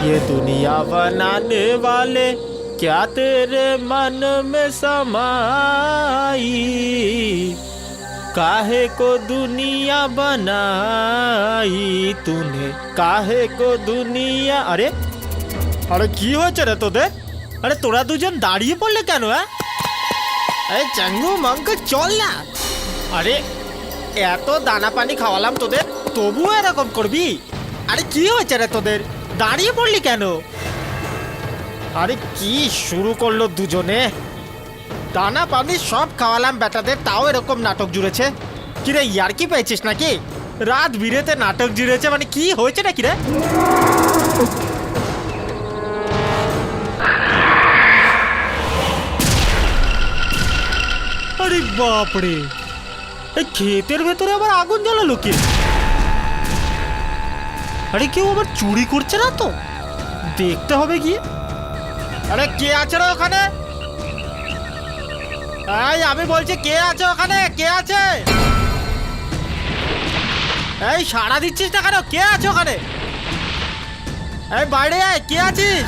ये दुनिया बनाने वाले क्या तेरे मन में समाई, काहे को दुनिया बनाई तूने, काहे को दुनिया। अरे अरे কি হয়েছে রে তোদের? আরে তোরা দুজন দাঁড়িয়ে পড়লে কেন? আরে চাঙ্গু মাঙ্গু চল না। আরে এত দানা পানি খাওয়ালাম তোদের, তবুও এরকম করবি? আরে কি হয়েছে রে তোদের, দাঁড়িয়ে পড়লি কেন? আরে কি শুরু করলো দুজনে, দানা পানি সব খাওয়ালাম বেটাদের, তাও এরকম নাটক জুড়েছে। কিরে ইয়ার কি পেয়েছিস নাকি? রাত বিরেতে নাটক জুড়েছে মানে কি হয়েছে নাকি রে? আরে বাপরে, এই ক্ষেতের ভেতরে আবার আগুন জ্বালালো কে? আরে কেউ আবার চুরি করছে না তো? দেখতে হবে গিয়ে। আরে কে আছে রে ওখানে? এই আমি বলছি কে আছে ওখানে, কে আছে? এই সাড়া দিচ্ছিস না কেন? কে আছে ওখানে? এই বাইরে আয়, কে আছিস?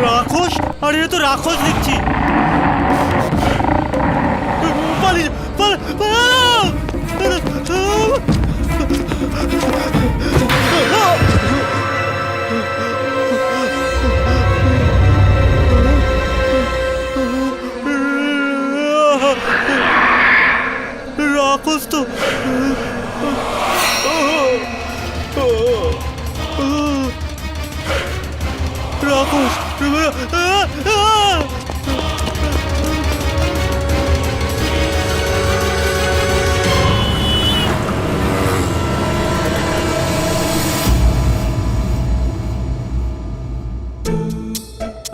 রাক্ষস? আরে এ তো রাক্ষস দেখছি। পালিয়ে রাক্ষস তো। রাক্ষস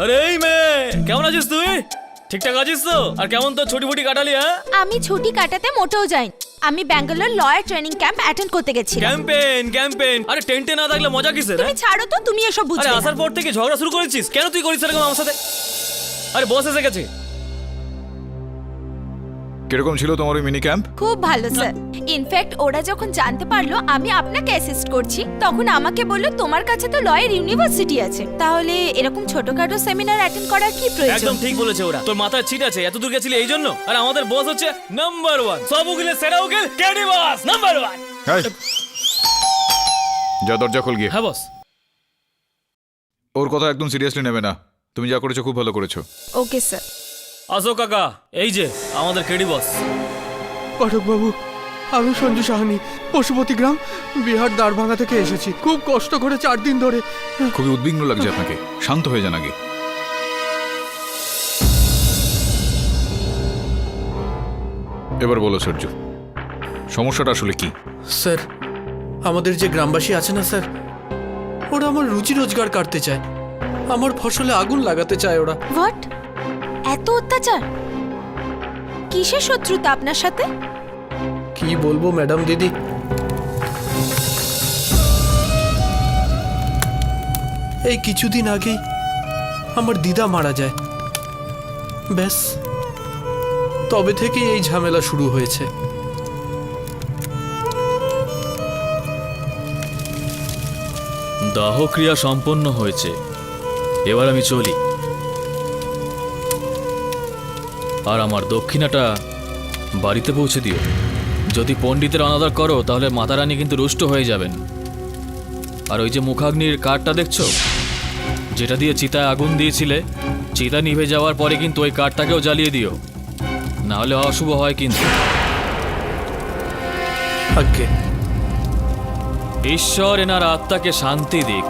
আরে এই মেয়ে, কেমন আছিস তুই? ঠিকঠাক আছিস তো? আর কেমন তো ছুটি ফুটি কাটালি? হ্যাঁ, আমি ছুটি কাটাতে মোটেও যাইনি। আমি Bangalore lawyer training camp attend করতে গেছিলাম। ক্যাম্পেইন। আরে টেন্টে না থাকলে মজা কিসের? তুমি ছাড়ো তো, তুমি এসব বুঝবে আরে না। আসার পর থেকে ঝগড়া শুরু করেছিস কেন? তুই করিস এরকম আমার সাথে? আরে বস এসে গেছে। কিরকম ছিল তোমার ওই মিনি ক্যাম্প? খুব ভালো স্যার। ইনফ্যাক্ট ওরা যখন জানতে পারলো আমি আপনাকে অ্যাসিস্ট করছি, তখন আমাকে বললো তোমার কাছে তো লয়ের ইউনিভার্সিটি আছে, তাহলে এরকম ছোটখাটো সেমিনার অ্যাটেন্ড করার কি প্রয়োজন? একদম ঠিক বলেছে ওরা। তোর মাথায় ছিট আছে, এত দূর গেছিলি এই জন্য? আর আমাদের বস হচ্ছে নাম্বার 1, সব উকিলের সেরা উকিল কেডি বস নাম্বার 1। যা দরজা খোল গিয়ে। হ্যাঁ বস। ওর কথা একদম সিরিয়াসলি নেবে না। তুমি যা করেছো খুব ভালো করেছো। Okay sir. আসো কাকা, এই যে আমাদের কেডি বস। পাঠকবাবু, আমি সঞ্জু সাহানি, পশুপতি গ্রাম, বিহার দ্বারভাঙা থেকে এসেছি। খুব কষ্ট করে 4 দিন ধরে। খুবই উদ্বিগ্ন লাগছে আপনাকে, শান্ত হয়ে যান আগে। এবার বলো সূর্য, সমস্যাটা আসলে কি? স্যার, আমাদের যে গ্রামবাসী আছে না স্যার, ওরা আমার রুজি রোজগার কাটতে চায়, আমার ফসলে আগুন লাগাতে চায় ওরা। হোয়াট? এত অত্যাচার? কিসের শত্রুতা আপনার সাথে? কি বলবো ম্যাডাম দিদি, এই কিছুদিন আগেই আমার দিদা মারা যায়। ব্যাস তবে থেকেই এই ঝামেলা শুরু হয়েছে। দাহক্রিয়া সম্পন্ন হয়েছে, এবার আমি চলি। আর আমার দক্ষিণাটা বাড়িতে পৌঁছে দিও। যদি পণ্ডিতের অনাদর করো তাহলে মাতারানী কিন্তু রুষ্ট হয়ে যাবেন। আর ওই যে মুখাগ্নির কাঠটা দেখছো, যেটা দিয়ে চিতায় আগুন দিয়েছিলে, চিতা নিভে যাওয়ার পরে কিন্তু ওই কাঠটাকেও জ্বালিয়ে দিও, না হলে অশুভ হয় কিন্তু। আজ্ঞে। ঈশ্বর এনার আত্মাকে শান্তি দিক।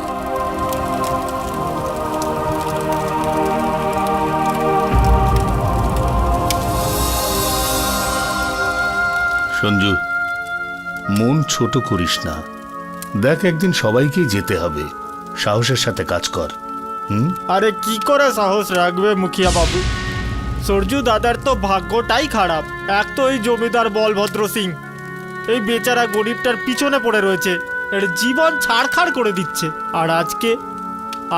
সঞ্জু, মন ছোট করিস না। দেখ, একদিন সবাইকেই যেতে হবে। সাহসের সাথে কাজ কর। আরে কি করে সাহস রাখবে মুখিয়া বাবু? সরজু দাদার তো ভাগ্যটাই খারাপ। এক তো এই জমিদার বলভদ্র সিং, এই বেচারা গরিবটার পিছনে পড়ে রয়েছে, এর জীবন ছাড়খাড় করে দিচ্ছে। আর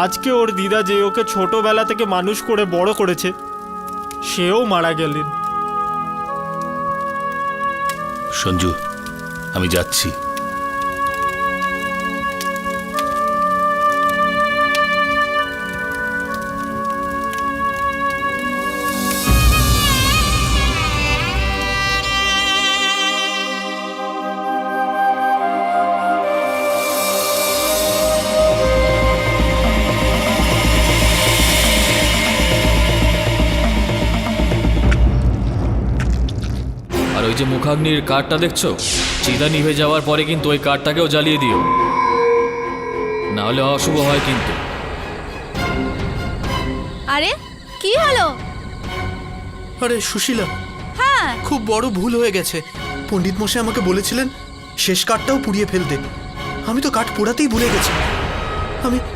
আজকে ওর দিদা যে ওকে ছোটবেলা থেকে মানুষ করে বড় করেছে, সেও মারা গেলেন। সঞ্জু, আমি যাচ্ছি। আর ওই যে মুখাগ্নির কাঠটা দেখছো, চিতা নিভে যাওয়ার পরে কিন্তু ওই কাঠটাকেও জ্বালিয়ে দিও, না হলে অশুভ হয় কিন্তু। আরে কি হলো? আরে সুশীলা, হ্যাঁ খুব বড় ভুল হয়ে গেছে। পণ্ডিত মশাই আমাকে বলেছিলেন শেষ কাঠটাও পুড়িয়ে ফেলতে। আমি তো কাঠ পোড়াতেই ভুলে গেছি।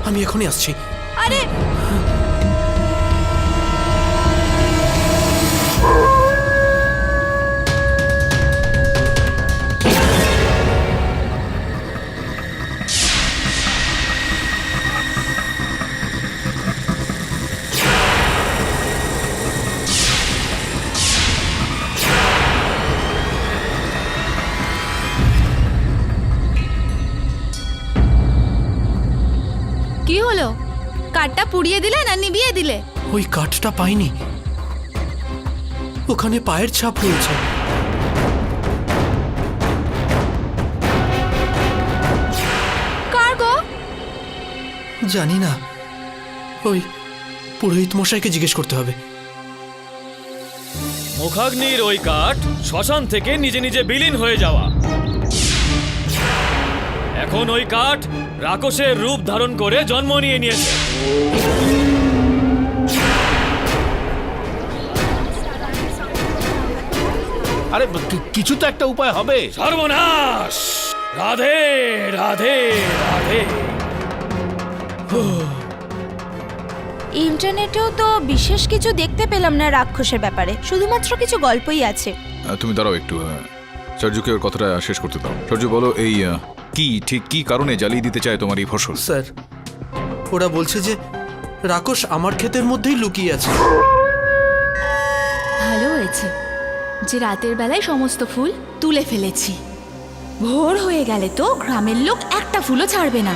আমি এখনই আসছি। আরে কি হলো? কাঠটা পুড়িয়ে দিলে না নিভিয়ে দিলে? ওই কাঠটা পাইনি, ওখানে পায়ের ছাপ রয়েছে। কার গো? জানি না, ওই পুরোহিত মশাইকে জিজ্ঞেস করতে হবে। মুখাগ্নির ওই কাঠ শ্মশান থেকে নিজে নিজে বিলীন হয়ে যাওয়া। এখন ওই কাঠ রাক্ষসের রূপ ধারণ করে জন্ম নিয়ে নিয়েছে। আরে কিছু তো একটা উপায় হবে। সর্বনাশ! রাধে রাধে রাধে। ইন্টারনেটেও তো বিশেষ কিছু দেখতে পেলাম না রাক্ষসের ব্যাপারে, শুধুমাত্র কিছু গল্পই আছে। তুমি দাঁড়াও একটু, সরজুকে ওর কথাটা শেষ করতে দাও। সরজু বলো, এই ঠিক কি কারণে জ্বালিয়ে দিতে চায় তোমার এই ফসল? স্যার, ওরা বলছে যে রাক্ষস আমার ক্ষেতের মধ্যেই লুকিয়ে আছে। ভালো হয়েছে যে রাতের বেলায় সমস্ত ফুল তুলে ফেলেছি। ভোর হয়ে গেলে তো গ্রামের লোক একটা ফুলও ছাড়বে না।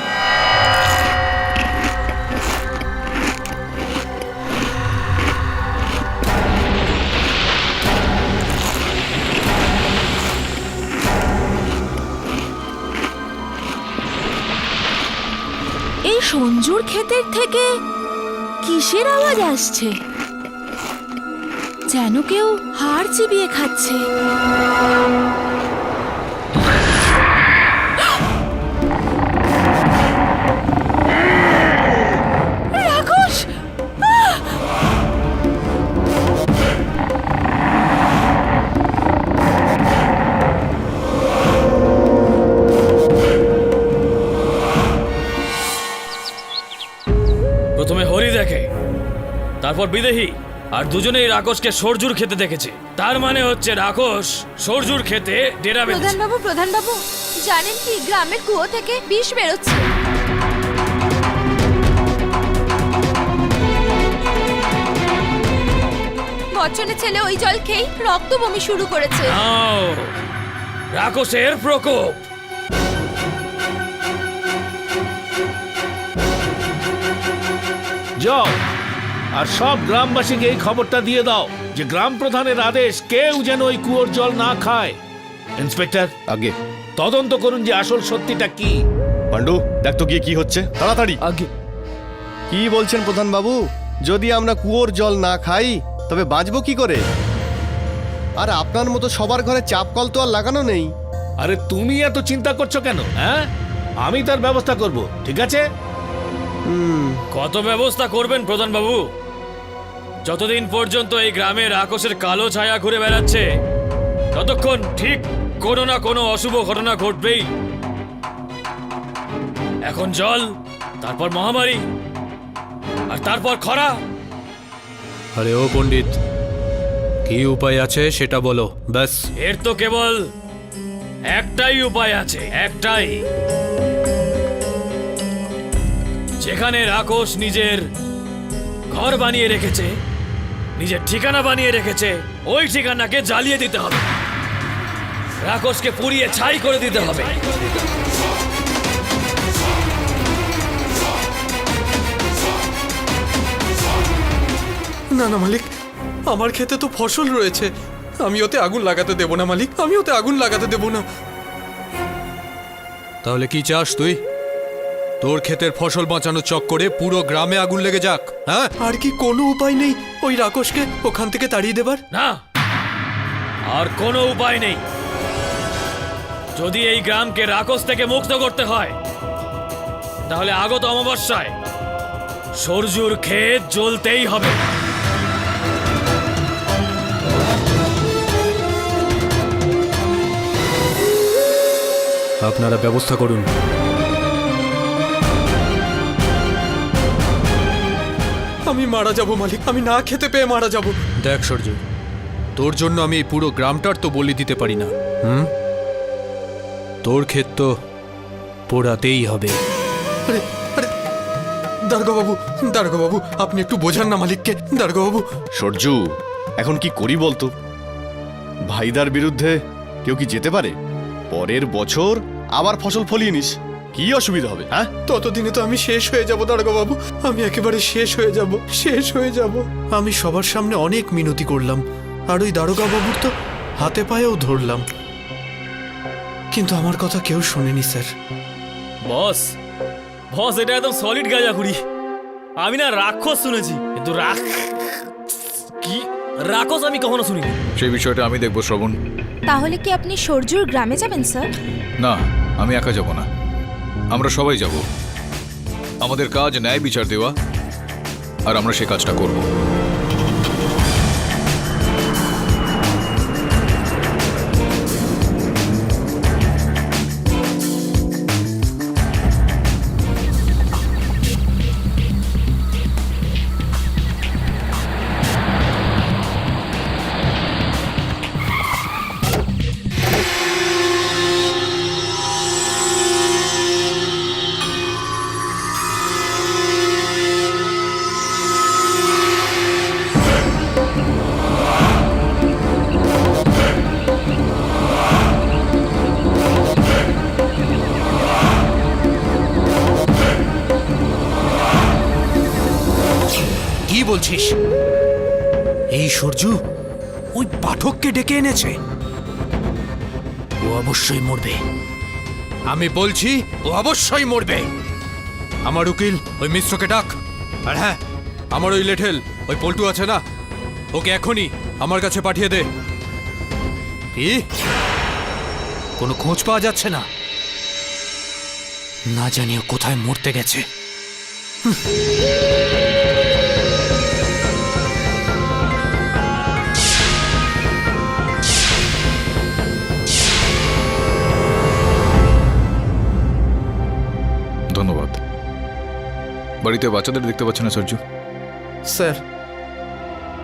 এই সঞ্জুর ক্ষেতের থেকে কিসের আওয়াজ আসছে? যেন কেউ হাড় চিবিয়ে খাচ্ছে। রাক্ষস! প্রথমে হরি দেখে, তারপর বিদেহী, আর দুজনেই রাক্ষসকে সরজুর খেতে দেখেছে। তার মানে হচ্ছে রাক্ষস সরজুর খেতে ডেরা বেঁধেছে। প্রধান বাবু, জানেন কি গ্রামের কুয়ো থেকে বিষ বেরোচ্ছে। বচ্চনের ছেলে ওই জল খেয়ে রক্ত বমি শুরু করেছে। নাও, রাক্ষসের প্রকোপ। যাও আর সব গ্রামবাসীকে এই খবরটা দিয়ে দাও যে গ্রাম প্রধানের আদেশ কেউ যেন ওই কুয়োর জল না খায়। ইন্সপেক্টর, আগে তদন্ত করুন যে আসল সত্যিটা কি। পান্ডু, দেখ তো গিয়ে কি হচ্ছে, তাড়াতাড়ি। আগে কি বলছেন প্রধান বাবু? যদি আমরা কুয়োর জল না খাই তবে বাঁচবো কি করে? আর আপনার মতো সবার ঘরে চাপ কল তো আর লাগানো নেই। আরে তুমি এত চিন্তা করছো কেন? হ্যাঁ, আমি তার ব্যবস্থা করব, ঠিক আছে? কত ব্যবস্থা করবেন প্রধান বাবু? যতদিন পর্যন্ত এই গ্রামে রাক্ষসের কালো ছায়া ঘুরে বেড়াচ্ছে ততক্ষণ ঠিক কোনো না কোনো অশুভ ঘটনা ঘটবেই। এখন জল, তারপর মহামারী, আর তারপর খরা। আরে ও পণ্ডিত, কি উপায় আছে সেটা বলো ব্যাস। এর তো কেবল একটাই উপায় আছে, একটাই। যেখানে রাক্ষস নিজের ঘর বানিয়ে রেখেছে, নিজের ঠিকানা বানিয়ে রেখেছে, ওই ঠিকানাকে জ্বালিয়ে দিতে হবে, রাক্ষসকে পুড়িয়ে ছাই করে দিতে হবে। না না মালিক, আমার ক্ষেতে তো ফসল রয়েছে, আমি ওতে আগুন লাগাতে দেব না মালিক, আমি ওতে আগুন লাগাতে দেব না। তাহলে কি চাস তুই? তোর ক্ষেতের ফসল বাঁচানোর চক্করে পুরো গ্রামে আগুন লেগে যাক? হ্যাঁ, আর কি কোনো উপায় নেই ওই রাক্ষসকে ওখান থেকে তাড়িয়ে দেবার? না, আর কোনো উপায় নেই। যদি এই গ্রামকে রাক্ষস থেকে মুক্ত করতে হয়, তাহলে আগত অমাবস্যায় সূর্যুর ক্ষেত জ্বলতেই হবে। আপনারা ব্যবস্থা করুন। আমি মারা যাব মালিক, আমি না খেতে পেয়ে মারা যাব। দেখ সূর্য, তোর জন্য আমি এই পুরো গ্রামটার তো বলি দিতে পারি না। তোর ক্ষেত তো পোড়াতেই হবে। আরে আরে দারোগা বাবু, আপনি একটু বোঝান না মালিককে। দারোগা বাবু, সরজু, এখন কি করি বলতো? ভাইদার বিরুদ্ধে কেউ কি যেতে পারে? পরের বছর আবার ফসল ফলিয়ে নিস, কি অসুবিধা হবে? হ্যাঁ, ততদিনে তো আমি শেষ হয়ে যাব দারোগা বাবু, আমি একেবারে শেষ হয়ে যাব। আমি সবার সামনে অনেক মিনতি করলাম, আর ওই দারোগা বাবুর তো হাতে পায়েও ধরলাম, কিন্তু আমার কথা কেউ শোনেনি স্যার। বস, এটা একদম সলিড গাঁজাখুরি। আমি না রাক্ষস শুনেছি, কিন্তু রাক্ষস আমি কখনো শুনিনি। সেই বিষয়টা আমি দেখবো শ্রবণ। তাহলে কি আপনি সূর্যুর গ্রামে যাবেন স্যার? না, আমি একা যাব না, আমরা সবাই যাব। আমাদের কাজ ন্যায় বিচার দেওয়া, আর আমরা সেই কাজটা করব। কি বলছিস? এই সূর্য ওই পাঠককে ডেকে এনেছে? ও অবশ্যই মরবে। আমি বলছি ও অবশ্যই মরবে। আমার উকিল ওই মিশ্রকে ডাক। আর হ্যাঁ, আমার ওই লেঠেল, ওই পল্টু আছে না, ওকে এখনই আমার কাছে পাঠিয়ে দে। কি? কোনো খোঁজ পাওয়া যাচ্ছে না? না জানি ও কোথায় মরতে গেছে। ধন্যবাদ। বাড়িতে বাচ্চাদের দেখতে পাচ্ছ না সূর্য? স্যার,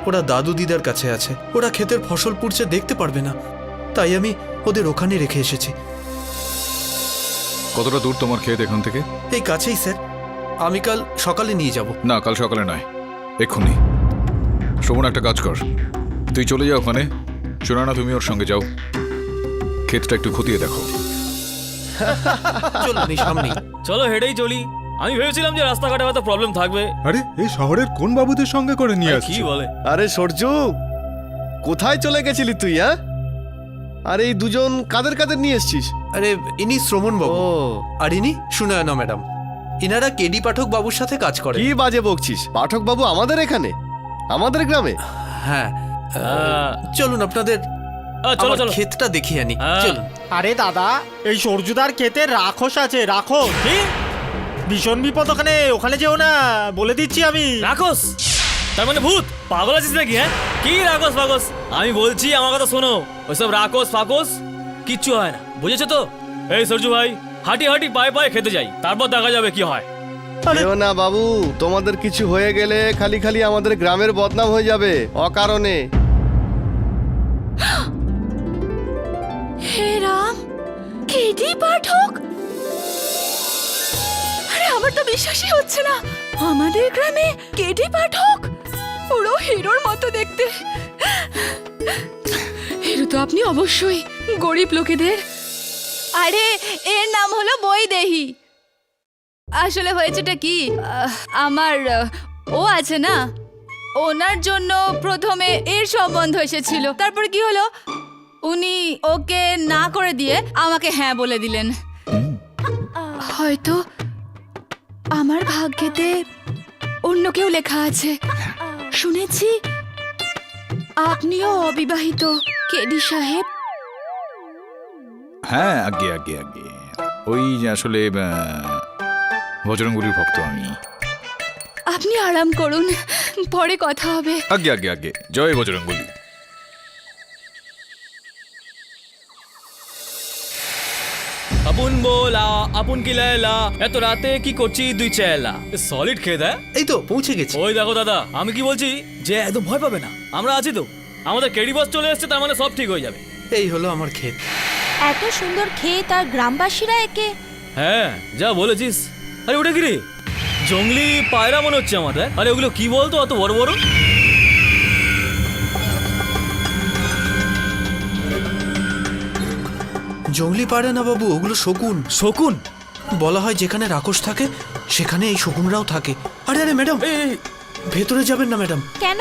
ওরা দাদু দিদার কাছে আছে, ওরা ক্ষেতের ফসল পুড়ছে দেখতে পারবে না, তাই আমি ওদের ওখানে রেখে এসেছি। কতটা দূর তোমার ক্ষেত এখান থেকে? এই কাছেই স্যার, আমি কাল সকালে নিয়ে যাব। না, কাল সকালে নয়, এক্ষুনি। শ্রবণ, একটা কাজ কর, তুই চলে যাও ওখানে, শোনা না, তুমি ওর সঙ্গে যাও, ক্ষেতটা একটু খতিয়ে দেখো। চলুন, এই সামনেই। চলো, হেঁটেই চলি। আমি ভেবেছিলাম যে রাস্তাঘাটে হয়তো প্রবলেম থাকবে। আরে এই শহরের কোন বাবুদের সঙ্গে করে নিয়ে কি আসছিস? বলে? আরে সরজু, কোথায় চলে গেছিলি তুই? হ্যাঁ, আর এই দুজন কাদের কাদের নিয়ে এসছিস? আরে ইনি শ্রমণ বাবু, ও, আর ইনি সুনয়না ম্যাডাম। ইনারা কেডি পাঠক বাবুর সাথে কাজ করে। কি বাজে বকছিস? পাঠক বাবু আমাদের এখানে, আমাদের গ্রামে? হ্যাঁ, আহ, চলুন আপনাদের চলো আমার চলো। ক্ষেতটা দেখিয়ে আনি। হ্যাঁ। চলুন। আরে দাদা, এই সূর্যদার ক্ষেতে রাক্ষস আছে, রাক্ষস। কি ভীষণ বিপদ ওখানে, ওখানে যেও না, বলে দিচ্ছি আমি। রাক্ষস? তার মানে ভূত? পাগল আছিস নাকি? হ্যাঁ, কি রাক্ষস ফাগস? আমি বলছি, আমার কথা শোনো। ওইসব রাক্ষস ফাকস কিচ্ছু হয় না, বুঝেছো তো? এই সরজু ভাই, হাঁটি হাঁটি পায়ে পায়ে খেতে যাই, তারপর দেখা যাবে কি হয়। যেও না বাবু, তোমাদের কিছু হয়ে গেলে খালি খালি আমাদের গ্রামের বদনাম হয়ে যাবে অকারণে। হে রাম, কেডি পাঠক! আরে আমার তো বিশ্বাসই হচ্ছে না, আমাদের গ্রামে কেডি পাঠক! পুরো হিরোর মতো দেখতে। হিরো তো আপনি অবশ্যই, গরিব লোকেদের। আরে এর নাম হলো বৈদেহী। আসলে হয়েছেটা কি, আমার ও আছে না, ওনার জন্য প্রথমে এর সম্বন্ধ এসেছিল। তারপর কি হলো, উনি ওকে না করে দিয়ে আমাকে হ্যাঁ বলে দিলেন। হয়তো আমার ভাগ্যেতে অন্য কেউ লেখা আছে। শুনেছি আপনিও অবিবাহিত, কেডি সাহেব। হ্যাঁ, আগে আগে আগে ওই যে আসলে বজরঙ্গলির ভক্ত আমি। আপনি আরাম করুন, পরে কথা হবে। আগে আগে আগে জয় বজরঙ্গলি। আপন বলা আপন কি লায়লা, এত রাতে কি করছি দুই চেলা। সলিড খেয়ে দেয়। এই তো পৌঁছে গেছি। ওই দেখো দাদা, আমি কি বলছি যে একদম ভয় পাবে না, আমরা আছি তো। আমাদের কেডি বস চলে এসেছে, তার মানে সব ঠিক হয়ে যাবে। এই হলো আমার ক্ষেত। এত সুন্দর খেয়ে তার গ্রামবাসীরা একে। হ্যাঁ যা বলেছিস। আরে ওটা কি রে, জঙ্গলি পায়রা মনে হচ্ছে আমাদের। আরে ওগুলো কি বলতো অত বড় বড়? জঙ্গলি পারে না বাবু, ওগুলো শকুন। শকুন? বলা হয় যেখানে রাক্ষস থাকে সেখানে এই শকুনরাও থাকে। আরে আরে ম্যাডাম, ভেতরে যাবেন না ম্যাডাম। কেন?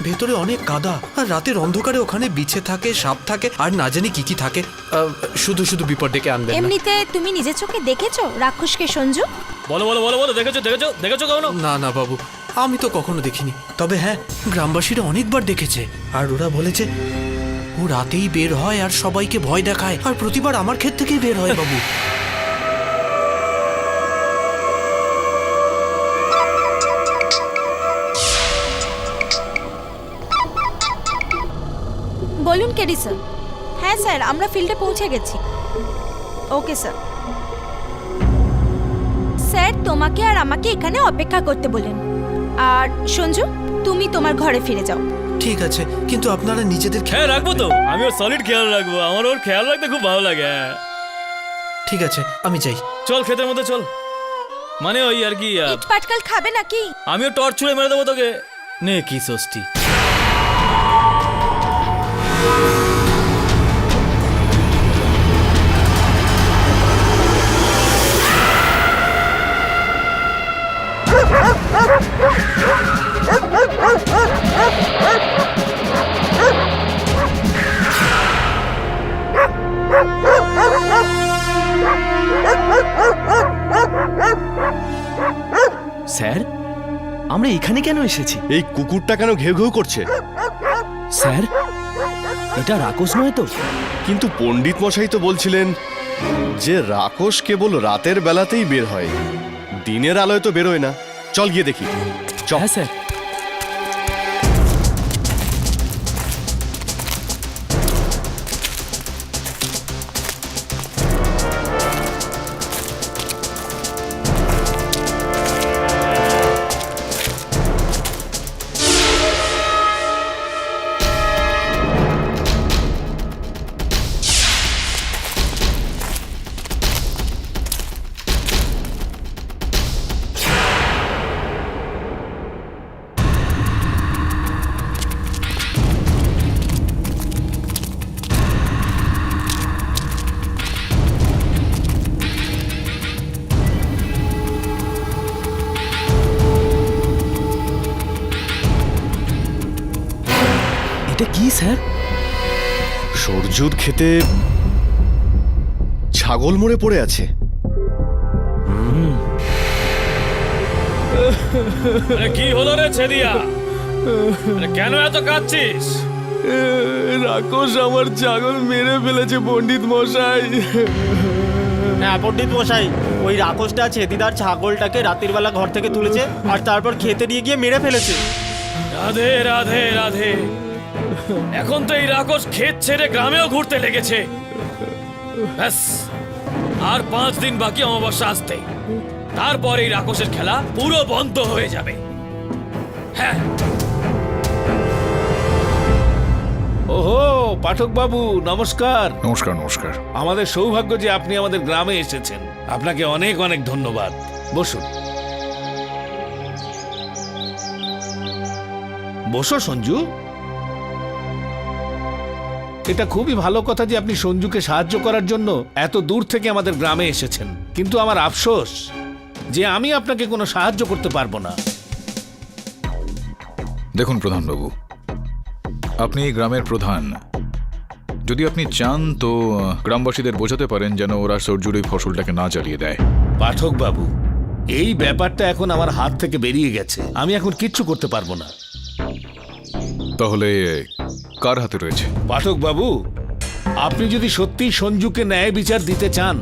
ভেতরে অনেক কাদা, আর রাতের অন্ধকারে ওখানে বিছে থাকে, সাপ থাকে, আর না জানি কি কি থাকে। শুধু শুধু বিপদ ডেকে আনবেন না। এমনিতে তুমি নিজের চোখে দেখেছো রাক্ষসকে সঞ্জু? বলো বলো বলো বলো, দেখেছো দেখেছো দেখেছো কখনো? না না বাবু, আমি তো কখনো দেখিনি। তবে হ্যাঁ, গ্রামবাসীরা অনেকবার দেখেছে, আর ওরা বলেছে ও রাতেই বের হয় আর সবাইকে ভয় দেখায়, আর প্রতিবার আমার ক্ষেত থেকেই বের হয় বাবু। বলুন কেডি স্যার। হ্যাঁ স্যার, আমরা ফিল্ডে পৌঁছে গেছি। Okay sir. স্যার তোমাকে আর আমাকে এখানে অপেক্ষা করতে বলেন। আর সঞ্জু, তুমি তোমার ঘরে ফিরে যাও। ঠিক আছে, কিন্তু আপনারা নিজেদের খেয়াল রাখবো তো? আমি ওর সলিড খেয়াল রাখবো, আমার ওর খেয়াল রাখতে খুব ভালো লাগে। ঠিক আছে, আমি যাই। চল ক্ষেতের মধ্যে চল, মানে ওই আর কি। ইট পাটকাল খাবে নাকি? আমিও টর্চ ছুঁড়ে মেরে দেবো তোকে। নে কি ষষ্ঠী। স্যার, আমরা এখানে কেন এসেছি? এই কুকুরটা কেন ঘেউ ঘেউ করছে? স্যার, এটা রাক্ষস নয় তো? কিন্তু পণ্ডিত মশাই তো বলছিলেন যে রাক্ষস কেবল রাতের বেলাতেই বের হয়, দিনের আলোয় তো বেরোয় না। চল গিয়ে দেখি। চল। হ্যাঁ স্যার। এটা কি স্যার? সূর্যুর খেতে ছাগল মরে পড়ে আছে। কি হলো রে ছেদিয়া? কেন এত কাঁদছিস? রাক্ষস আমার ছাগল মেরে ফেলেছে পণ্ডিত মশাই। হ্যাঁ পণ্ডিত মশাই, ওই রাক্ষসটা ছেদিদার ছাগলটাকে রাতের বেলা ঘর থেকে তুলেছে, আর তারপর খেতে নিয়ে গিয়ে মেরে ফেলেছে। রাধে রাধে রাধে। এখন তো এই রাক্ষস ক্ষেত ছেড়ে গ্রামেও ঘুরতে লেগেছে। ব্যাস, আর 5 দিন বাকি অমাবস্যা আসতে, তারপর এই রাক্ষসের খেলা পুরো বন্ধ হয়ে যাবে। হ্যাঁ। ওহো, পাঠক বাবু নমস্কার। নমস্কার নমস্কার। আমাদের সৌভাগ্য যে আপনি আমাদের গ্রামে এসেছেন। আপনাকে অনেক অনেক ধন্যবাদ। বসুন। বসো সঞ্জু। এটা খুবই ভালো কথা যে আপনি সঞ্জুকে সাহায্য করার জন্য এত দূর থেকে আমাদের গ্রামে এসেছেন, কিন্তু আমার আফসোস যে আমি আপনাকে কোনো সাহায্য করতে পারবো না। দেখুন প্রধানবাবু, আপনি এই গ্রামের প্রধান। যদি আপনি চান তো গ্রামবাসীদের বোঝাতে পারেন যেন ওরা সরজুর এই ফসলটাকে না জ্বালিয়ে দেয়। পাঠক বাবু, এই ব্যাপারটা এখন আমার হাত থেকে বেরিয়ে গেছে, আমি এখন কিচ্ছু করতে পারবো না। তাহলে কার হাতে রয়েছে? পাঠক বাবু, আপনি যদি সত্যি সঞ্জুকে ন্যায় বিচার দিতে চান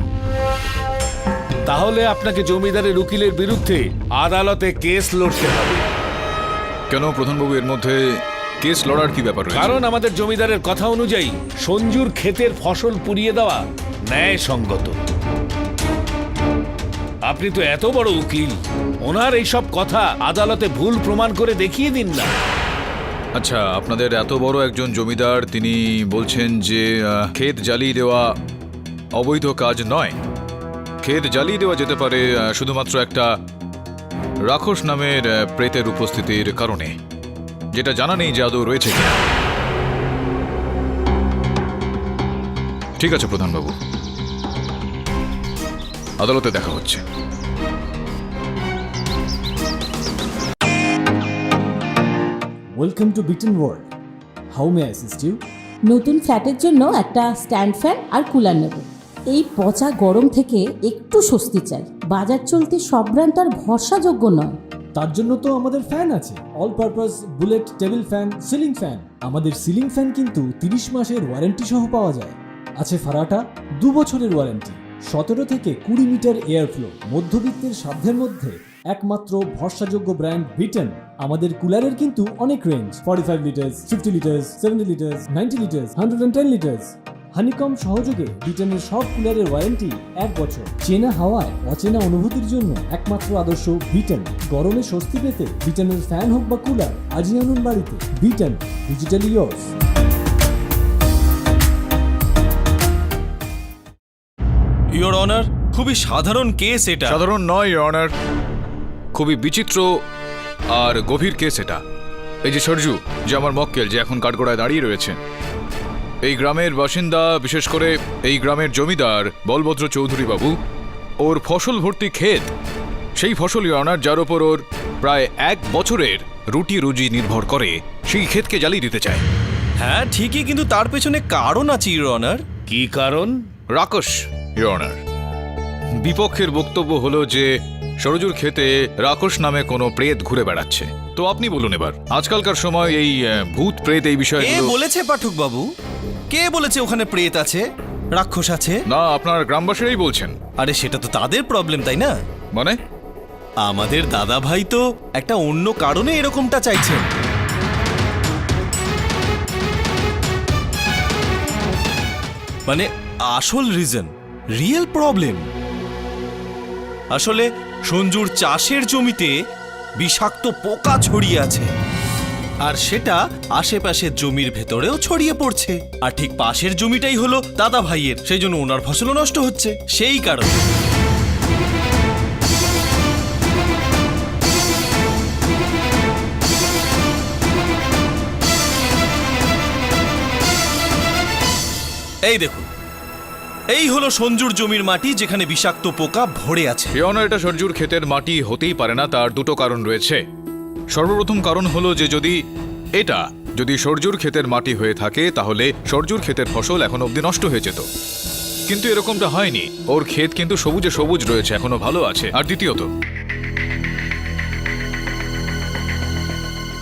তাহলে আপনাকে জমিদারের উকিলের বিরুদ্ধে আদালতে কেস লড়তে হবে। কেন প্রধানবাবু, এর মধ্যে কেস লড়ার কি ব্যাপার রয়েছে? কারণ আমাদের জমিদারের কথা অনুযায়ী সঞ্জুর ক্ষেতের ফসল পুড়িয়ে দেওয়া ন্যায়সঙ্গত। আপনি তো এত বড় উকিল, ওনার এইসব কথা আদালতে ভুল প্রমাণ করে দেখিয়ে দিন না। আচ্ছা, আপনাদের এত বড় একজন জমিদার, তিনি বলছেন যে ক্ষেত জ্বালিয়ে দেওয়া অবৈধ কাজ নয়। ক্ষেত জ্বালিয়ে দেওয়া যেতে পারে শুধুমাত্র একটা রাক্ষস নামের প্রেতের উপস্থিতির কারণে, যেটা জানা নেই যে আদৌ রয়েছে কিনা। ঠিক আছে প্রধানবাবু, আদালতে দেখা হচ্ছে। ওয়েলকাম টু বিটেন world. How may I assist you? নতুন ফ্ল্যাটের জন্য একটা স্ট্যান্ড ফ্যান আর কুলার নেব। এই পচা গরম থেকে একটু স্বস্তি চাই। বাজার চলতে সব ব্র্যান্ড তো আর ভরসাযোগ্য নয়। তার জন্য তো আমাদের ফ্যান আছে, all purpose bullet table fan, ceiling fan. আমাদের সিলিং ফ্যান কিন্তু 30 মাসের ওয়ারেন্টি সহ পাওয়া যায়। আছে ফারাটা 2 বছরের ওয়ারেন্টি, 17 থেকে 20 মিটার এয়ার ফ্লো, মধ্যবিত্তের সাধ্যের মধ্যে একমাত্র ভরসাযোগ্য ব্র্যান্ড বিটেন। আমাদের কুলারের কিন্তু অনেক range, 45 litres, 50 litres, 70 litres, 90 litres, 110 litres. Honeycomb সহযোগে বিটেনের সব কুলারের ওয়ারেন্টি 1 বছর। চেনা হাওয়ায় অচেনা অনুভূতির জন্য একমাত্র আদর্শ বিটেন। গরমে স্বস্তি পেতে বিটেনের ফ্যান হোক বা কুলার আজই আনুন বাড়িতে। Beaten, digitally years. Your honour, খুবই সাধারণ কেস এটা। সাধারণ নয় ইওর অনার, খুবই বিচিত্র আর গভীর কেস এটা। এই যে সরজু, যে আমার মক্কেল, যে এখন কাঠগড়ায় দাঁড়িয়ে রয়েছে, এই গ্রামের বাসিন্দা, বিশেষ করে এই গ্রামের জমিদার বলভদ্র চৌধুরী বাবু, ওর ফসল ভর্তি ক্ষেত, সেই ফসল ইওর অনার যার ওপর ওর প্রায় 1 বছরের রুটি রুজি নির্ভর করে, সেই ক্ষেতকে জ্বালিয়ে দিতে চায়। হ্যাঁ ঠিকই, কিন্তু তার পেছনে কারণ আছে ইওর অনার। কি কারণ? রাক্ষস ইওর অনার। বিপক্ষের বক্তব্য হলো যে সরজুর ক্ষেতে রাক্ষস নামে কোনো প্রেত ঘুরে বেড়াচ্ছে। তো আপনি বলুন এবার, আজকালকার সময় এই ভূত প্রেত এই বিষয়ে কে বলেছে পাঠক বাবু? কে বলেছে ওখানে প্রেত আছে, রাক্ষস আছে? না, আপনার গ্রামবাসীরাই বলছেন। আরে সেটা তো তাদের প্রবলেম, তাই না? মানে আমাদের দাদা ভাই তো একটা অন্য কারণে এরকমটা চাইছেন। মানে আসল রিজন, রিয়েল প্রবলেম। আসলে সঞ্জুর চাষের জমিতে বিষাক্ত পোকা ছড়িয়ে আছে, আর সেটা আশেপাশের জমির ভেতরেও ছড়িয়ে পড়ছে। আর ঠিক পাশের জমিটাই হলো দাদা ভাইয়ের, সেই জন্য ওনার ফসলও নষ্ট হচ্ছে। সেই কারণে এই দেখুন, এই হলো সঞ্জুর জমির মাটি যেখানে বিষাক্ত পোকা ভরে আছে। ইওর অনার, এটা সরজুর ক্ষেতের মাটি হতেই পারে না। তার 2টো কারণ রয়েছে। সর্বপ্রথম কারণ হলো যে যদি সরজুর ক্ষেতের মাটি হয়ে থাকে তাহলে সরজুর ক্ষেতের ফসল এখন অবধি নষ্ট হয়ে যেত, কিন্তু এরকমটা হয়নি। ওর ক্ষেত কিন্তু সবুজে সবুজ রয়েছে, এখনো ভালো আছে। আর দ্বিতীয়ত,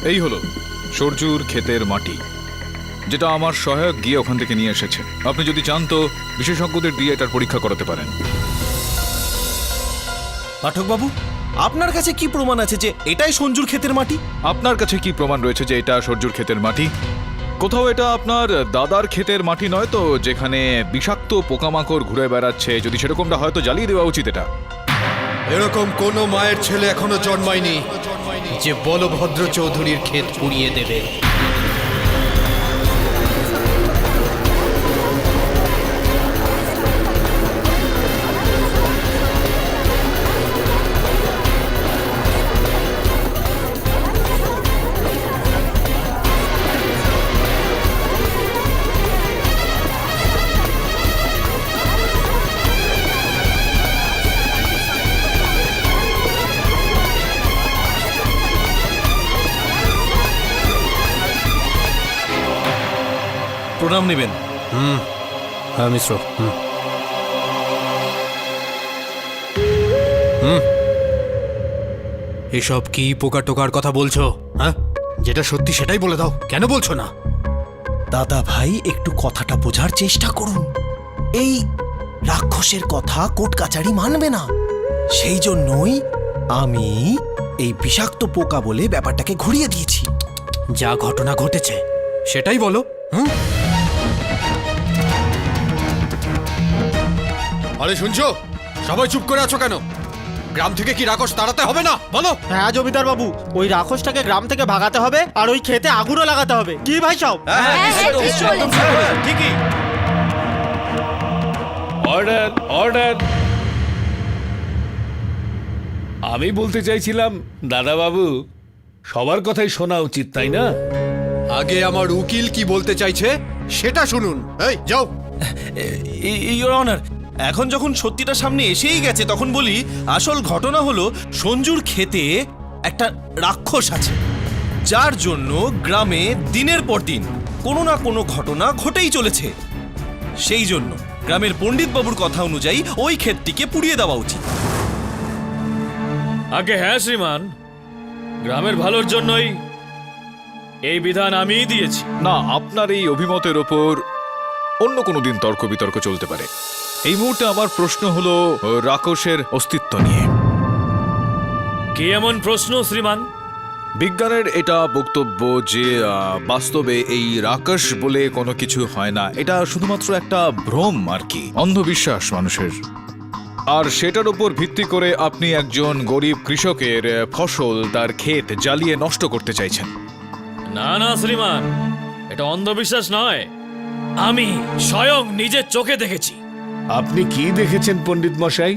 এই হলো সরজুর ক্ষেতের মাটি, যেটা আমার সহায়ক গিয়ে ওখান থেকে নিয়ে এসেছে। আপনি যদি চান তো বিশেষজ্ঞদের দিয়ে এটার পরীক্ষা করাতে পারেন। পাঠক বাবু, আপনার কাছে কি প্রমাণ আছে যে এটাই সঞ্জুর ক্ষেতের মাটি? আপনার কাছে কি প্রমাণ রয়েছে যে এটা সরজুর ক্ষেতের মাটি? কোথাও এটা আপনার দাদার ক্ষেতের মাটি নয় তো, যেখানে বিষাক্ত পোকামাকড় ঘুরে বেড়াচ্ছে? যদি সেরকমটা হয় তো জ্বালিয়ে দেওয়া উচিত এটা। এরকম কোনো মায়ের ছেলে এখনো জন্মায়নি যে বলভদ্র চৌধুরীর ক্ষেত পুড়িয়ে দেবে। প্রণাম নেবেন। হ্যাঁ মিশ্র। এসব কি পোকা টোকার কথা বলছো? হ্যাঁ, যেটা সত্যি সেটাই বলে দাও, কেন বলছো না? দাদা ভাই, একটু কথাটা বোঝার চেষ্টা করুন। এই রাক্ষসের কথা কোর্ট কাচারি মানবে না, সেই জন্যই আমি এই বিষাক্ত পোকা বলে ব্যাপারটাকে ঘুরিয়ে দিয়েছি। যা ঘটনা ঘটেছে সেটাই বলো। আরে শুনছো, সবাই চুপ করে আছো কেন? গ্রাম থেকে কি রাক্ষস তাড়াতে হবে না? বলো। হ্যাঁ জমিদার বাবু, ওই রাক্ষসটাকে গ্রাম থেকে ভাগাতে হবে আর ওই খেতে আগুনও লাগাতে হবে। কি ভাই সব? ঠিকই। Order, order. আমি বলতে চাইছিলাম দাদা বাবু, সবার কথাই শোনা উচিত, তাই না? আগে আমার উকিল কি বলতে চাইছে সেটা শুনুন। এই যাও। ইওর অনার, এখন যখন সত্যিটা সামনে এসেই গেছে তখন বলি, আসল ঘটনা হলো সঞ্জুর ক্ষেতে একটা রাক্ষস আছে, যার জন্য গ্রামে দিনের পর দিন কোনো না কোনো ঘটনা ঘটেই চলেছে। সেই জন্য গ্রামের পণ্ডিত বাবুর কথা অনুযায়ী ওই ক্ষেতটিকে পুড়িয়ে দেওয়া উচিত। আগে হ্যাঁ শ্রীমান, গ্রামের ভালোর জন্যই এই বিধান আমিই দিয়েছি। না, আপনার এই অভিমতের ওপর অন্য কোনো দিন তর্ক বিতর্ক চলতে পারে। এই মুহূর্তে আমার প্রশ্ন হলো রাক্ষসের অস্তিত্ব নিয়ে। কি এমন প্রশ্ন শ্রীমান? বিজ্ঞানের এটা বক্তব্য যে বাস্তবে এই রাক্ষস বলে কোনো কিছু হয় না, এটা শুধুমাত্র একটা ভ্রম আর কি, অন্ধবিশ্বাস মানুষের। আর সেটার উপর ভিত্তি করে আপনি একজন গরিব কৃষকের ফসল, তার ক্ষেত জ্বালিয়ে নষ্ট করতে চাইছেন। না না শ্রীমান, এটা অন্ধবিশ্বাস নয়, আমি স্বয়ং নিজের চোখে দেখেছি। আপনি কি দেখেছেন পণ্ডিত মশাই?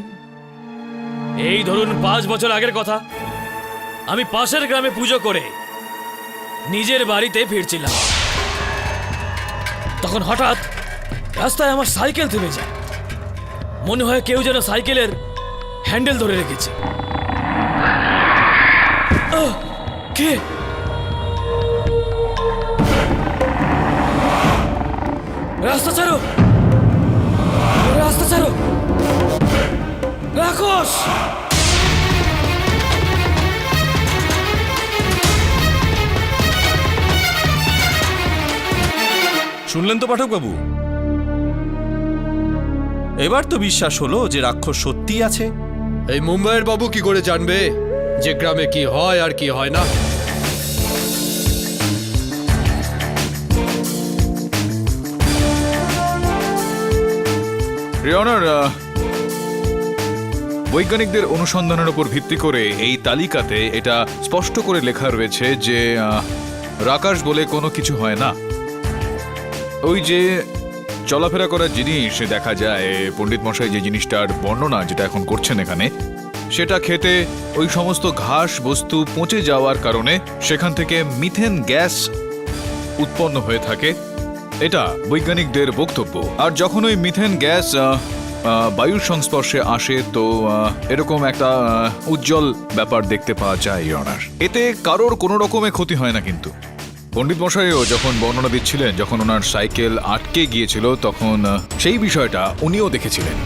এই ধরুন 5 বছর আগের কথা, আমি পাশের গ্রামে পুজো করে নিজের বাড়িতে ফিরছিলাম। তখন হঠাৎ রাস্তায় আমার সাইকেল থেমে যায়। মনে হয় কেউ যেন সাইকেলের হ্যান্ডেল ধরে রেখেছে। কে? রাস্তা ছাড়ো, রাস্তা ছাড়ো, রাক্ষস! শুনলেন তো পাঠক বাবু, এবার তো বিশ্বাস হলো যে রাক্ষস সত্যিই আছে। এই মুম্বাইয়ের বাবু কি করে জানবে যে গ্রামে কি হয় আর কি হয় না? রিয়নার, বৈজ্ঞানিকদের অনুসন্ধানের উপর ভিত্তি করে এই তালিকাতে এটা স্পষ্ট করে লেখা রয়েছে যে রাক্ষস বলে কোনো কিছু হয় না। ওই যে চলাফেরা করার জিনিস দেখা যায়, পণ্ডিত মশাই যে জিনিসটার বর্ণনা যেটা এখন করছেন এখানে, সেটা খেতে ওই সমস্ত ঘাস বস্তু পচে যাওয়ার কারণে সেখান থেকে মিথেন গ্যাস উৎপন্ন হয়ে থাকে, এটা বৈজ্ঞানিকদের বক্তব্য। আর যখন ওই মিথেন গ্যাস বায়ুর সংস্পর্শে আসে তো এরকম একটা উজ্জ্বল ব্যাপার দেখতে পাওয়া যায় ইয়নার। এতে কারোর কোনো রকমের ক্ষতি হয় না। কিন্তু পণ্ডিত মশাইও যখন বর্ণনা দিচ্ছিলেন, যখন ওনার সাইকেল আটকে গিয়েছিল, তখন সেই বিষয়টা উনিও দেখেছিলেন।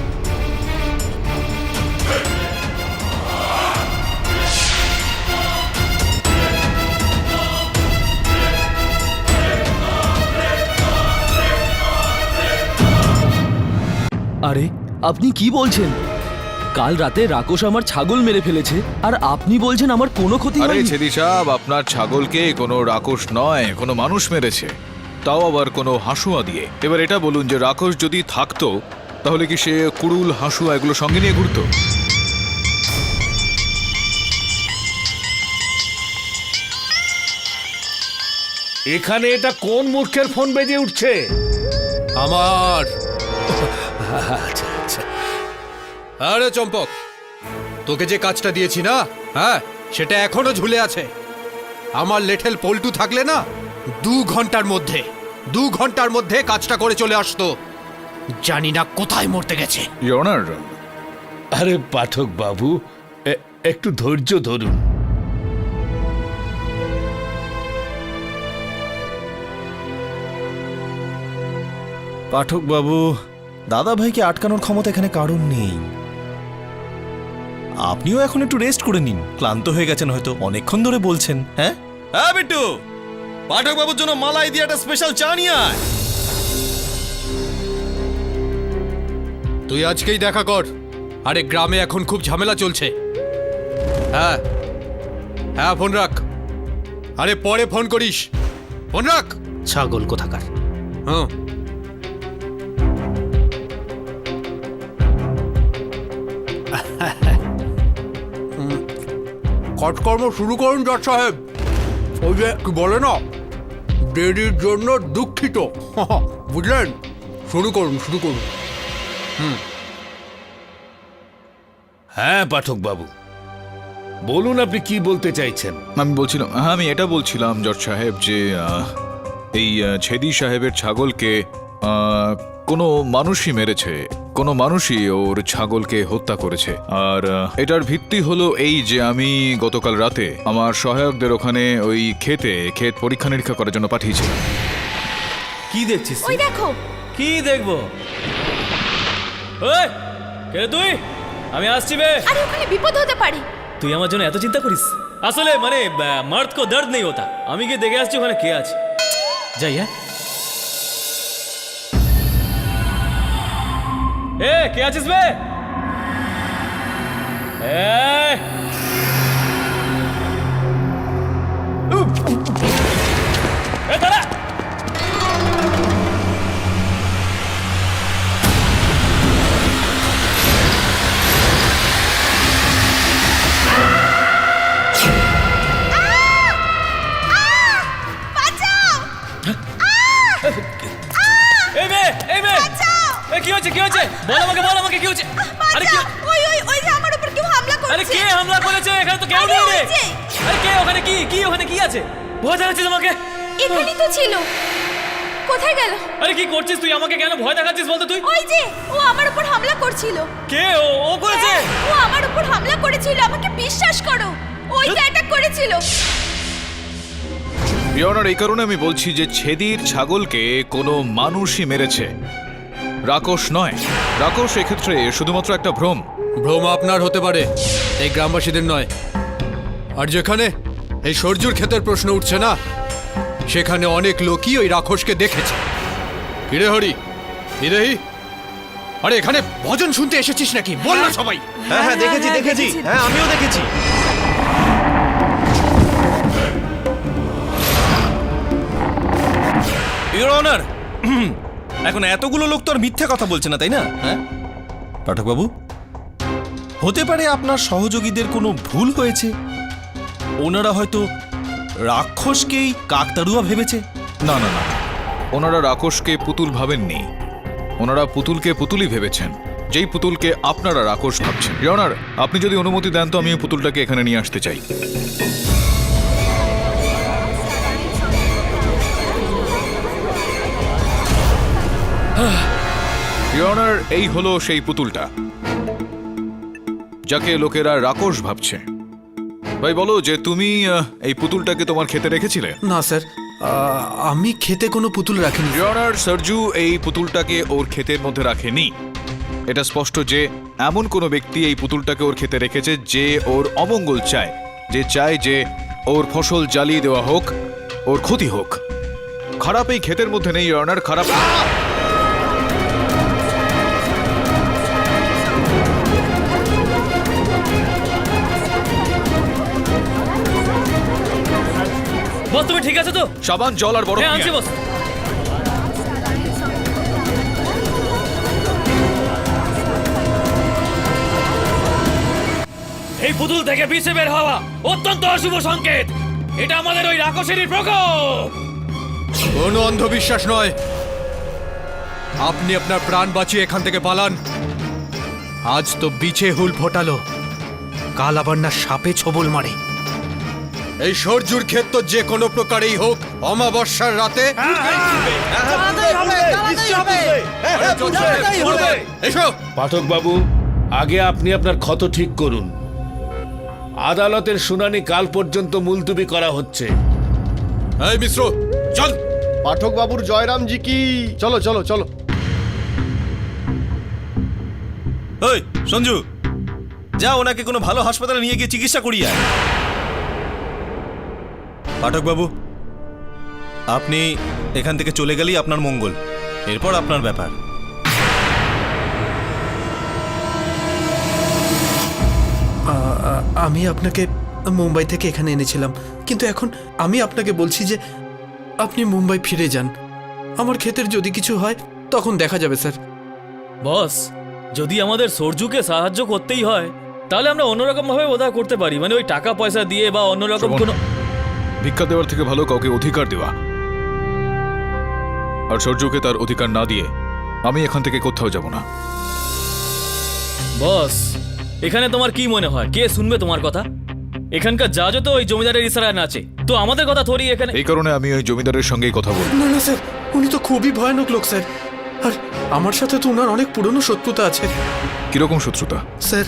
আরে আপনি কি বলছেন? কাল রাতে রাক্ষস আমার ছাগল মেরে ফেলেছে আর আপনি বলছেন আমার কোনো ক্ষতি হয়নি? আরে ছেদি সাহেব, আপনার ছাগলকে কোনো রাক্ষস নয়, কোনো মানুষ মেরেছে, তাও আবার কোনো হাসুয়া দিয়ে। এবার এটা বলুন যে রাক্ষস যদি থাকতো তাহলে কি সে কুড়ুল, হাসুয়া এগুলো সঙ্গে নিয়ে ঘুরতো? এখানে এটা কোন মূর্খের ফোন বেজে উঠছে? আমার। আরে চম্পক, তোকে যে কাজটা দিয়েছি না, হ্যাঁ, সেটা এখনো ঝুলে আছে। আমার লেঠেল পল্টু থাকলে না 2 ঘন্টার মধ্যে কাজটা করে চলে আসতো। জানি না কোথায় মরতে গেছে। ইয়নার, আরে পাঠক বাবু, একটু ধৈর্য ধরুন। পাঠক বাবু, দাদা ভাইকে আটকানোর ক্ষমতা এখানে কারণ নেই। আপনিও এখন একটু রেস্ট করে নিন, ক্লান্ত হয়ে গেছেন হয়তো, অনেকক্ষণ ধরে বলছেন। হ্যাঁ হ্যাঁ বিট্টু, পাঠক বাবুর জন্য মালাই দিয়ে একটা স্পেশাল চা নিয়ে আয়। তুই আজকেই দেখা কর। আরে গ্রামে এখন খুব ঝামেলা চলছে। হ্যাঁ হ্যাঁ, ফোন রাখ। আরে পরে ফোন করিস, ফোন রাখ। ছাগল কোথাকার। হ্যাঁ, কাজকর্ম শুরু করুন জজ সাহেব। ওই যে কি বলে না, দেরির জন্য দুঃখিত। বুঝলেন? শুরু করুন, শুরু করুন। হ্যাঁ পাঠক বাবু, বলুন আপনি কি বলতে চাইছেন। আমি এটা বলছিলাম জজ সাহেব যে এই ছেদি সাহেবের ছাগলকে কোনো মানুষই মেরেছে, কোনো মানুষই ওর ছাগলকে হত্যা করেছে। আর এটার ভিত্তি হলো এই যে আমি গতকাল রাতে আমার সহায়কদের ওখানে ওই ক্ষেত পরীক্ষা নিরীক্ষা করার জন্য পাঠিয়েছিলাম। কি দেখছিস? ওই দেখো। কি দেখবো? ওই কে তুই? আমি আসছি বে। আরে ওখানে বিপদ হতে পারে। তুই আমার জন্য এত চিন্তা করিস? আসলে মানে মর্দ কো দর্দ নেই হতা। আমি গিয়ে দেখে আসছি ওখানে কে আছে। যাই। হ্যাঁ, এ কে আছিস বে? দাঁড়া। কি হচ্ছে? কি হচ্ছে? বল আমাকে কি হচ্ছে? আরে কি? ওই যে আমার উপর কেউ হামলা করছে। আরে কে হামলা করেছে? এখানে তো কেউ নেই রে। আরে কে ওখানে? ওখানে কি আছে? ভয় দেখাচ্ছিস আমাকে? এখানেই তো ছিল। কোথায় গেল? আরে কি করছিস তুই? আমাকে কেন ভয় দেখাচ্ছিস বলতো তুই? ওই যে ও আমার উপর হামলা করছিল। কে? ও করেছে? ও আমার উপর হামলা করেছিল, আমাকে বিশ্বাস করো। ওই যে অ্যাটাক করেছিল। ইয়নার, এই কারণে আমি বলছি যে ছেদির ছাগলকে কোনো মানুষই মেরেছে, রাক্ষস নয়। রাক্ষস এক্ষেত্রে শুধুমাত্র একটা ভ্রম। ভ্রম আপনার হতে পারে, এই গ্রামবাসীদের নয়। আর যেখানে এই সরজুর ক্ষেতের প্রশ্ন উঠছে না, সেখানে অনেক লোকই ওই রাক্ষসকে দেখেছে। কিরে হরি, হিরেহি, আরে এখানে ভজন শুনতে এসেছিস নাকি? বল না সবাই। হ্যাঁ হ্যাঁ দেখেছি। হ্যাঁ আমিও দেখেছি। ইওর অনার, এখন এতগুলো লোক তো আর মিথ্যা কথা বলছে না, তাই না? হ্যাঁ পাঠক বাবু, হতে পারে আপনার সহযোগীদের কোনো ভুল হয়েছে। ওনারা হয়তো রাক্ষসকেই কাকতাড়ুয়া ভেবেছে। না, ওনারা রাক্ষসকে পুতুল ভাবেননি, ওনারা পুতুলকে পুতুলই ভেবেছেন, যেই পুতুলকে আপনারা রাক্ষস ভাবছেন। ইয়নার, আপনি যদি অনুমতি দেন তো আমি পুতুলটাকে এখানে নিয়ে আসতে চাই। ইয়নার, এই হলো সেই পুতুলটা যাকে লোকেরা রাক্ষস ভাবছে। ভাই বলো যে তুমি এই পুতুলটাকে তোমার খেতে রেখেছিলে? না স্যার, আমি খেতে কোনো পুতুল রাখিনি। ইয়নার, সরজু এই পুতুলটাকে ওর ক্ষেতের মধ্যে রাখেনি। এটা স্পষ্ট যে এমন কোনো ব্যক্তি এই পুতুলটাকে ওর খেতে রেখেছে যে ওর অমঙ্গল চায়, যে চায় যে ওর ফসল জ্বালিয়ে দেওয়া হোক, ওর ক্ষতি হোক। খারাপ এই ক্ষেতের মধ্যে নেই ইয়নার, খারাপ। বস তুমি ঠিক আছে তো? সাবান, জল আর বরফ হ্যাঁ নিয়ে আনছি আয়। বস। এই পুতুল থেকে বিষে বের হওয়া অত্যন্ত অশুভ সংকেত। এটা আমাদের ওই রাক্ষসেরই প্রকোপ। কোনো অন্ধবিশ্বাস নয়। আপনি আপনার প্রাণ বাঁচিয়ে এখান থেকে পালান। আজ তো বিছে হুল ফোটালো, কাল আবার না সাপে ছবল মারে। এই সরজুর ক্ষেত তো যে কোনো প্রকারেই হোক অমাবস্যার রাতে এসো। পাঠক বাবু, আগে আপনি আপনার ক্ষত ঠিক করুন। আদালতের শুনানি কাল পর্যন্ত মুলতবি করা হচ্ছে। এই মিশ্র, চল। পাঠক বাবুর জয়রামজি কি। চলো চলো চলো। ওই সঞ্জু, যা ওনাকে কোনো ভালো হাসপাতালে নিয়ে গিয়ে চিকিৎসা করিয়ে আয়। পাঠক বাবু, আপনি এখান থেকে চলে গেলেই আপনার মঙ্গল, এরপর আপনার ব্যাপার। আমি আপনাকে মুম্বাই থেকে এখানে এনেছিলাম, কিন্তু এখন আমি আপনাকে বলছি যে আপনি মুম্বাই ফিরে যান। আমার ক্ষেতের যদি কিছু হয় তখন দেখা যাবে স্যার। বস, যদি আমাদের সরজুকে সাহায্য করতেই হয় তাহলে আমরা অন্যরকম ভাবে বোধহয় করতে পারি, মানে ওই টাকা পয়সা দিয়ে বা অন্যরকম কোনো। ভিক্ষা দেওয়ার থেকে ভালো কাউকে অধিকার দেওয়া, আর সূর্যকে তার অধিকার না দিয়ে আমি এখান থেকে কোথাও যাব না। বস, এখানে তোমার কি মনে হয় কে শুনবে তোমার কথা? এখানকার যা যত ওই জমিদারের ইশারায় নাচে, তো আমাদের কথা থরি এখানে। এই কারণে আমি ওই জমিদারের সঙ্গেই কথা বলবো। না না স্যার, উনি তো খুবই ভয়ানক লোক স্যার, আর আমার সাথে তো ওনার অনেক পুরনো শত্রুতা আছে। কিরকম শত্রুতা? স্যার,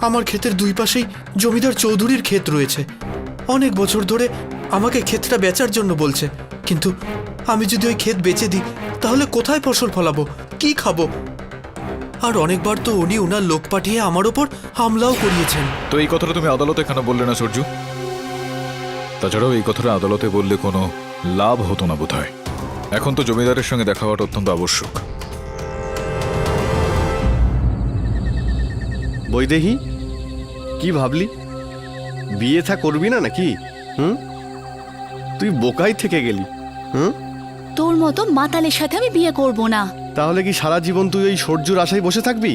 আমার ক্ষেতের দুই পাশেই জমিদার চৌধুরীর ক্ষেত রয়েছে। অনেক বছর ধরে আমাকে ক্ষেতটা বেচার জন্য বলছে, কিন্তু আমি যদি ওই ক্ষেত বেচে দিই তাহলে কোথায় ফসল ফলাবো, কি খাবো? আর অনেকবার তো উনি ওনার লোক পাঠিয়ে আমার ওপর হামলাও করিয়েছেন। তো এই কথাটা তুমি আদালতে কেন বললে না সূর্য? তাছাড়াও এই কথাটা আদালতে বললে কোনো লাভ হতো না বোধহয়। এখন তো জমিদারের সঙ্গে দেখা হওয়াটা অত্যন্ত আবশ্যক। বৈদেহী, কি ভাবলি? বিয়ে থা করবি না নাকি? তুই বোকাই থেকে গেলি। তোর মতো মাতালের সাথে আমি বিয়ে করব না। তাহলে কি সারা জীবন তুই ওই সূর্যর আশায় বসে থাকবি?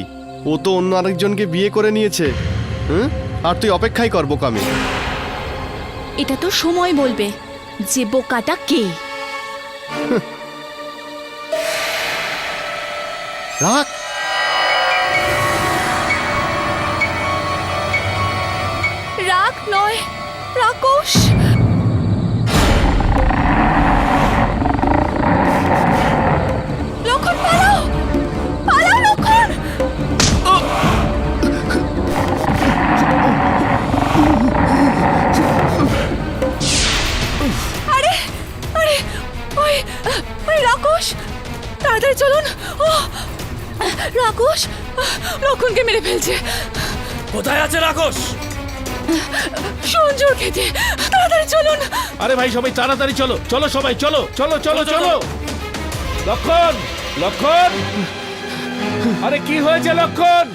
ও তো অন্য আরেকজনকে বিয়ে করে নিয়েছে, আর তুই অপেক্ষাই কর বোকামি। এটা তো সময় বলবে যে বোকাটা কে। রাখ। রাগ নয়, রাক্ষস। লক্ষণ, পালাও পালাও লক্ষণ। আরে আরে, ওই ওই রাক্ষস, তাড়াতাড়ি চলুন। ও রাক্ষস লক্ষণকে মেরে ফেলছে। কোথায় আছে রাক্ষস? সঞ্জুর খেতে, তাড়াতাড়ি চলুন। আরে ভাই, সবাই তাড়াতাড়ি চলো, চলো সবাই, চলো চলো চলো চলো। লক্ষণ, লক্ষণ, আরে কি হয়েছে লক্ষণ?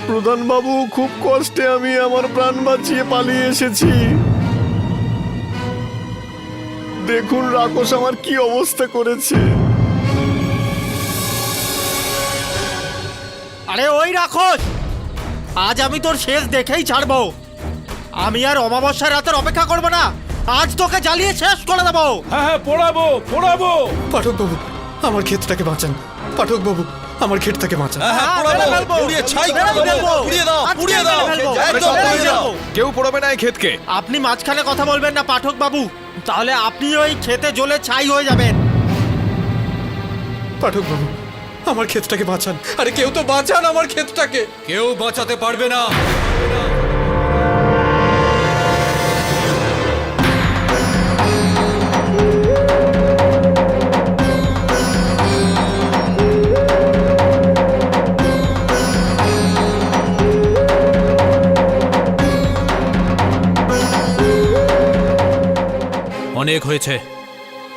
প্রধান বাবু, খুব কষ্টে আমি আমার প্রাণ বাঁচিয়ে পালিয়ে এসেছি। দেখুন রাক্ষস আমার কি অবস্থা করেছে। আরে ওই রাক্ষস, আজ আমি তোর শেষ দেখেই ছাড়বো। আমি আর অমাবস্যার রাতের অপেক্ষা করবো না, আজ তোকে জ্বালিয়ে শেষ করে দেবো। হ্যাঁ হ্যাঁ, পোড়াবো পোড়াবো। পাঠক বাবু, আমার ক্ষেতটাকে বাঁচান। পাঠক বাবু, আমার ক্ষেতটাকে বাঁচান। কেউ পড়াবে না এই ক্ষেতকে। আপনি মাঝখানে কথা বলবেন না পাঠক বাবু, তাহলে আপনি ওই ক্ষেতে জ্বলে ছাই হয়ে যাবেন। পাঠক বাবু, আমার ক্ষেতটাকে বাঁচান। আরে কেউ তো বাঁচান আমার ক্ষেতটাকে। কেউ বাঁচাতে পারবে না। অনেক হয়েছে।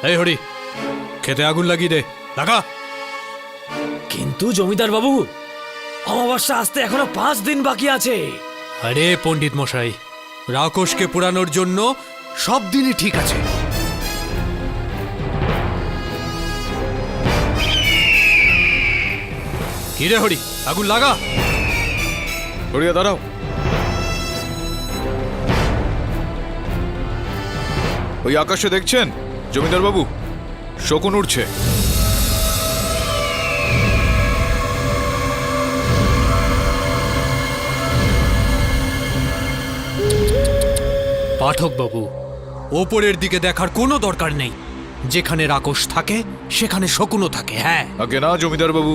এই হরি, খেতে আগুন লাগিয়ে দে, লাগা। কিন্তু জমিদার বাবু, অমাবস্যা আসতে এখনো 5 দিন বাকি আছে। আরে পণ্ডিত মশাই, রাক্ষসকে পোড়ানোর জন্য সব দিনই ঠিক আছে। কি রে হরি, আগুন লাগা। হরিয়া দাঁড়াও। ওই আকাশে দেখছেন জমিদার বাবু, শকুন উঠছে। পাঠক বাবু, ওপরের দিকে দেখার কোনো দরকার নেই। যেখানে রাক্ষস থাকে সেখানে শকুনও থাকে। হ্যাঁ, আগে না জমিদার বাবু,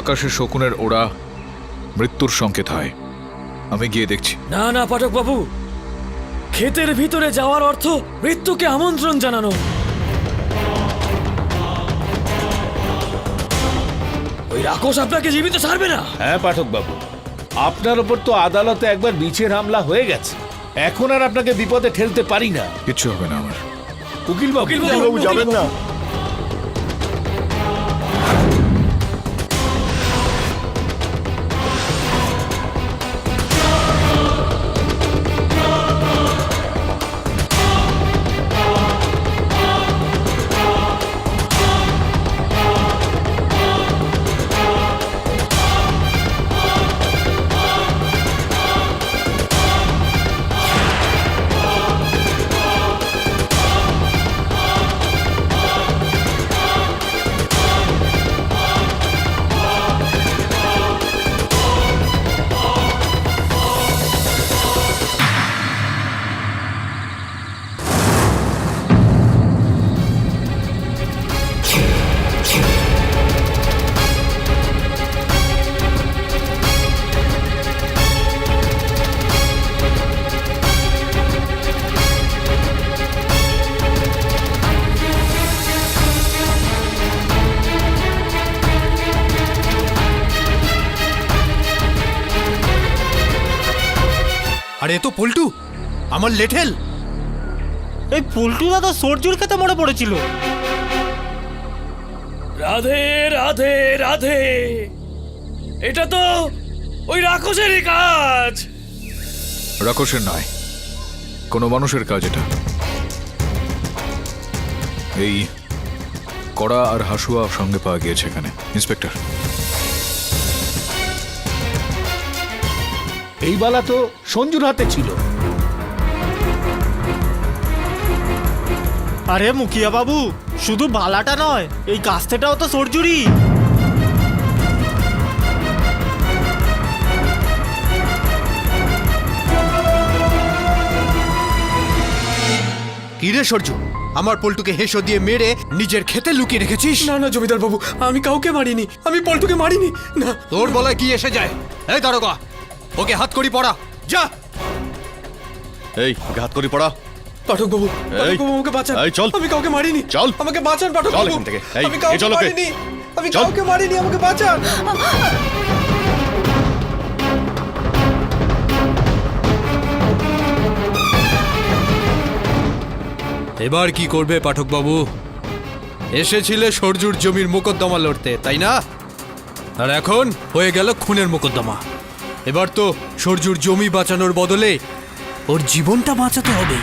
আকাশে শকুনের ওড়া মৃত্যুর সংকেত হয়। আমি গিয়ে দেখছি। না না পাঠক বাবু, ক্ষেতের ভিতরে যাওয়ার অর্থ মৃত্যুকে আমন্ত্রণ জানানো। ওই রাক্ষস আপনাকে জীবিত ছাড়বে না। হ্যাঁ পাঠক বাবু, আপনার ওপর তো আদালতে একবার বিছের হামলা হয়ে গেছে, এখন আর আপনাকে বিপদে ঠেলতে পারি না। কিচ্ছু হবে না আমার। উকিল বাবু যাবেন না। আরে এ তো পল্টু, আমার লেঠেল। এই পুলটু দাদা সরজুর খেতে মরে পড়েছিল। রাধে রাধে রাধে, এটা তো ওই রাক্ষসেরই কাজ। রাক্ষসের নয়, কোনো মানুষের কাজ এটা। এই কড়া আর হাসুয়া সঙ্গে পাওয়া গিয়েছে এখানে, ইন্সপেক্টর। এই বালা তো সঞ্জুর হাতে ছিল। আরে মুখিয়া বাবু, শুধু বালাটা নয়, এই কাস্তেটাও তো সরজুরি। কি রে সূর্য, আমার পল্টুকে হেসো দিয়ে মেরে নিজের খেতে লুকিয়ে রেখেছিস? না না জমিদার বাবু, আমি কাউকে মারিনি, আমি পল্টুকে মারিনি। না, তোর বলায় কি এসে যায়? এই দারোগা, ওকে হাত করি পড়া, যা। এই ওকে হাত করি পড়া। পাঠক বাবু, পাঠক বাবু আমাকে বাঁচান। এই চল। আমি কাউকে মারিনি। চল। আমাকে বাঁচান পাঠক চল বাবু। এখান থেকে। এই, আমি কাউকে এই চল ওকে। মারিনি। আমি চল। কাউকে মারিনি, আমাকে বাঁচান। এবার কি করবে পাঠক বাবু? এসেছিলে সরজুর জমির মোকদ্দমা লড়তে, তাই না? আর এখন হয়ে গেল খুনের মোকদ্দমা। এবার তো সরজুর জমি বাঁচানোর বদলে ওর জীবনটা বাঁচাতে হবে।